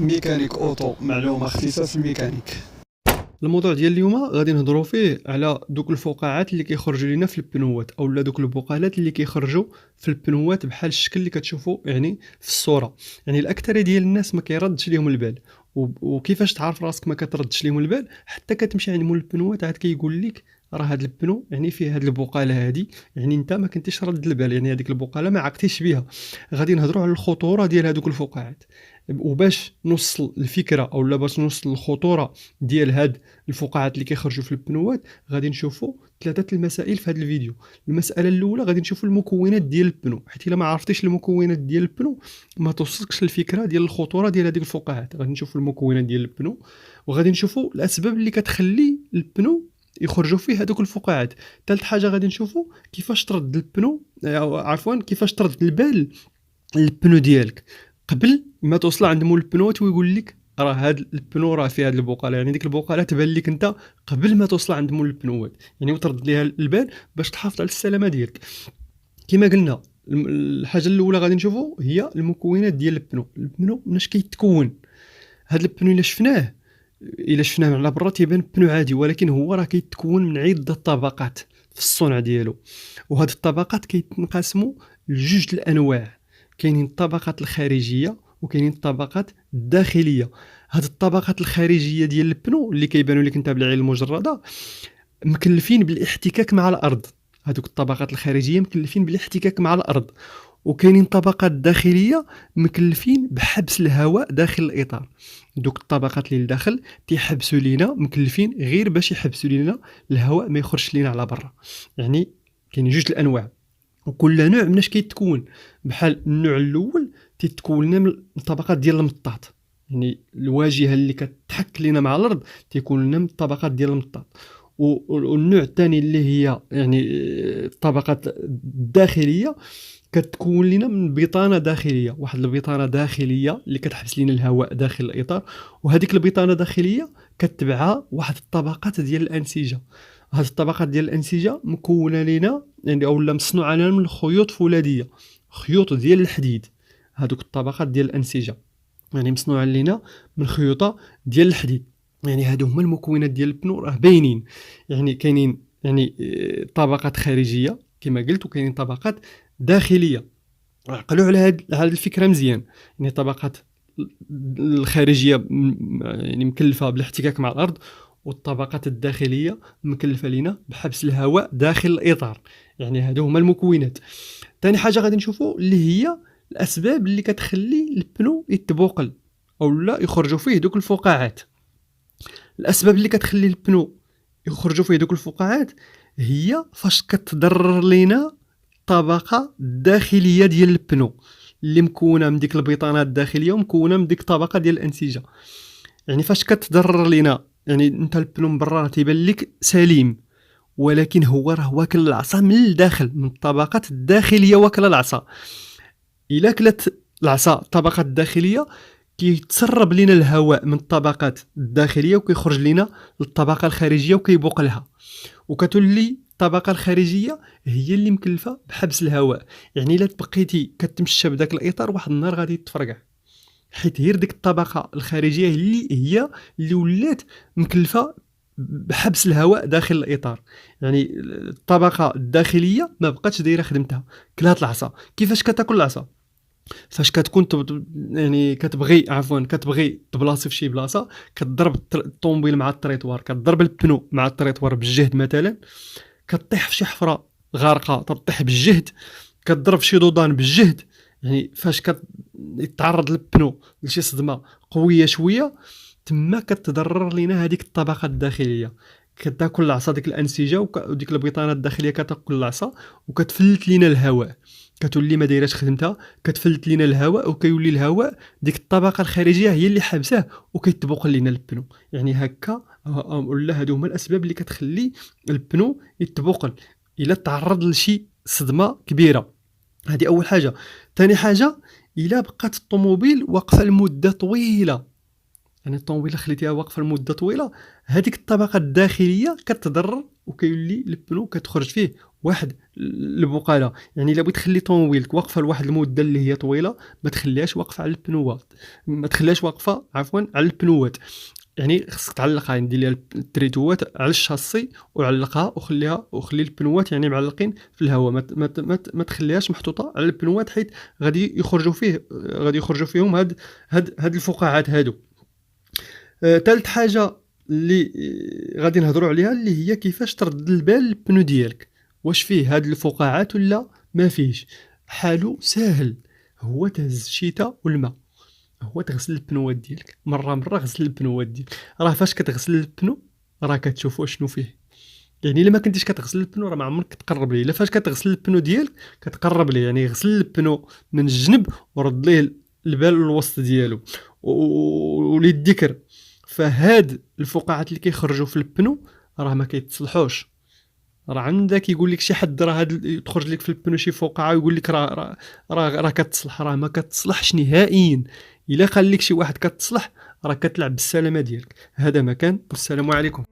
ميكانيك اوتو، معلومه اختصاص الميكانيك. الموضوع ديال اليوم غادي نهضروا فيه على دوك الفقاعات اللي كيخرجوا لينا في البنوات اولا دوك البقالات اللي كيخرجوا في البنوات بحال الشكل اللي كتشوفوا يعني في الصوره. يعني الاكثريه ديال الناس ما كيردش ليهم البال، وكيفاش تعرف راسك ما كتردش ليهم البال؟ حتى كتمشي عند مول البنوات عاد كيقول لك راه هاد البنو يعني فيه هاد البقاله هادي، يعني انت ما كنتيش رد البال، يعني هذيك البقاله ما عقتيش بها. غادي نهضروا على الخطوره ديال هذوك الفقاعات، وباش نوصل الفكره اولا باش نوصل الخطوره ديال هاد الفقاعات اللي كيخرجوا في البنوات. غادي نشوفوا ثلاثه المسائل في هذا الفيديو. المساله الاولى غادي نشوفوا المكونات ديال البنو، حيت الا ما عرفتيش المكونات ديال البنو ما توصلكش الفكره ديال الخطوره ديال هذيك الفقاعات. غادي نشوفوا المكونات ديال البنو، وغادي نشوفوا الاسباب اللي كتخلي البنو يخرجوا فيه هذوك الفقاعات. ثالث حاجه غادي نشوفوا كيفاش ترد البنو، أو عفوا كيفاش ترد البال البنو ديالك قبل ما توصل عند مول البنوات ويقول لك راه هاد البنو راه فيه هاد البقاله. يعني ديك البقاله تبان لك انت قبل ما توصل عند مول البنوات، يعني وترد ليها البال باش تحافظ على السلامه ديالك. كما قلنا الحاجه الاولى غادي نشوفوا هي المكونات ديال البنو مناش كيتكون. هاد البنو الا شفناه من على برا تيبان بنو عادي، ولكن هو راه كيتكون من عده طبقات في الصنع ديالو. وهاد الطبقات كيتنقسموا لجوج الانواع، كاينين الطبقات الخارجيه وكاينين الطبقات الداخليه. هاد الطبقات الخارجيه ديال البنو اللي كيبانوا لك انت بالعين المجرده مكلفين بالاحتكاك مع الارض. هذوك الطبقات الخارجيه مكلفين بالاحتكاك مع الارض، وكاينين طبقات داخليه مكلفين بحبس الهواء داخل الاطار. دوك الطبقات اللي لداخل تيحبسوا لينا، مكلفين غير باش يحبسوا لينا الهواء ما يخرجش لينا على برا. يعني كاين جوج الانواع، وكل نوع مناش كيتكون. بحال النوع الاول تيتكون لنا من الطبقات ديال المطاط، يعني الواجهه اللي كتحك لينا مع الارض تيكون لنا من الطبقات ديال المطاط. والنوع الثاني اللي هي يعني الطبقات الداخليه كتكون لنا من بطانه داخليه، واحد البطانه داخليه اللي كتحبس لنا الهواء داخل الاطار. وهذيك البطانه الداخليه كتبعها واحد الطبقات ديال الانسجه. هذه الطبقات ديال الانسجه مكونه لنا يعني اولا مصنوعه لنا من خيوط فولاذيه، خيوط ديال الحديد. هذوك الطبقات ديال الانسجه يعني مصنوعه لنا من خيوطه ديال الحديد. يعني هادو هما المكونات ديال البنو راه باينين. يعني كاينين يعني طبقات خارجيه كما قلت، وكاينين طبقات داخليه. عقلوا على هاد الفكره مزيان. يعني طبقات الخارجيه يعني مكلفه بالاحتكاك مع الارض، والطبقات الداخليه مكلفه لينا بحبس الهواء داخل الاطار. يعني هادو هما المكونات. ثاني حاجه غادي نشوفوا اللي هي الاسباب اللي كتخلي البنو يتبوقل او لا يخرجوا فيه دوك الفقاعات. الاسباب اللي كتخلي البنو يخرجوا فيه دوك الفقاعات هي فاش كتضرر لينا الطبقه الداخليه ديال البنو اللي مكونه من ديك البطانات الداخليه ومكونه من ديك الطبقه ديال الانسجه. يعني فاش كتضرر لينا، يعني انت البنو من برا تيبان لك سليم، ولكن هو راه واكل العصا من الداخل، من الطبقات الداخليه واكل العصا. الا كلت العصا الطبقات الداخليه كيتسرب لنا الهواء من الطبقات الداخليه وكيخرج لنا للطبقه الخارجيه وكيبوق لها، وكتولي الطبقه الخارجيه هي اللي مكلفه بحبس الهواء. يعني الا تبقيتي كتمشى بداك الاطار واحد النهار غادي تفرقع، حيت هي ديك الطبقه الخارجيه اللي ولات مكلفه بحبس الهواء داخل الاطار. يعني الطبقه الداخليه ما بقاتش دايره خدمتها، كلات العصا. كيفاش كتاكل العصا؟ فاش كتكون يعني كتبغي تبلاصي في شي بلاصه، كتضرب الطوموبيل مع الطريطوار، كتضرب البنو مع الطريطوار بالجهد مثلا، كطيح في شي حفره غارقه تطيح بالجهد، كتضرب شي دودان بالجهد. يعني فاش كيتعرض البنو لشي صدمه قويه شويه تما كتضرر لينا هذيك الطبقه الداخليه، كتاكل العصا ديك الانسجه وديك البطانه الداخليه كتاكل العصا وكتفلت لينا الهواء، كتولي ما دايراش خدمتها، كتفلت لينا الهواء وكيولي الهواء ديك الطبقه الخارجيه هي اللي حابساه وكيتبوق لينا البنو. يعني هكا ولا هادو هما الاسباب اللي كتخلي البنو يتبوقل الا تعرض لشي صدمه كبيره. هذه اول حاجه. ثاني حاجه، الا بقات الطوموبيل واقفه لمده طويله، يعني الطوموبيله خليتيها واقفه لمده طويله، هذيك الطبقه الداخليه كتضرر وكيولي البنو كتخرج فيه واحد البقاله. يعني الا بغيت تخلي طوموبيلك واقفه لواحد المده اللي هي طويله، ما تخليهاش واقفه على البنوات، ما تخليهاش واقفه عفوا على البنوات. يعني خصك تعلقها، يعني دير ليها التريتوات على الشاسي وعلقها وخلي البنوات يعني معلقين في الهواء، ما تخليهاش محطوطه على البنوات، حيت غادي يخرجوا فيهم هاد الفقاعات هادو. ثالث حاجه اللي غادي نهضروا عليها اللي هي كيفاش ترد البال البنو ديالك، واش فيه هاد الفقاعات ولا ما فيهش. حالو ساهل، هو تهز الشتاء والماء، هو تغسل البنوات ديالك مره غسل البنوات ديالك. راه فاش كتغسل البنو راه كتشوف شنو فيه. يعني الا ما كنتيش كتغسل البنو راه ما عمرك تقرب ليه. الا فاش كتغسل البنو ديالك كتقرب ليه، يعني غسل البنو من الجنب ورد ليه البال الوسط ديالو. وللذكر، فهاد الفقاعات اللي كيخرجوا في البنو راه ما كيتصلحوش. راه عندك يقول لك شي حد راه تخرج لك في البنو شي فقاعه ويقول لك راه كتصلح، راه ما كتصلحش نهائيا. الا قال لك شي واحد كتصلح راه كتلعب بالسلامه ديالك. هذا ما كان، والسلام عليكم.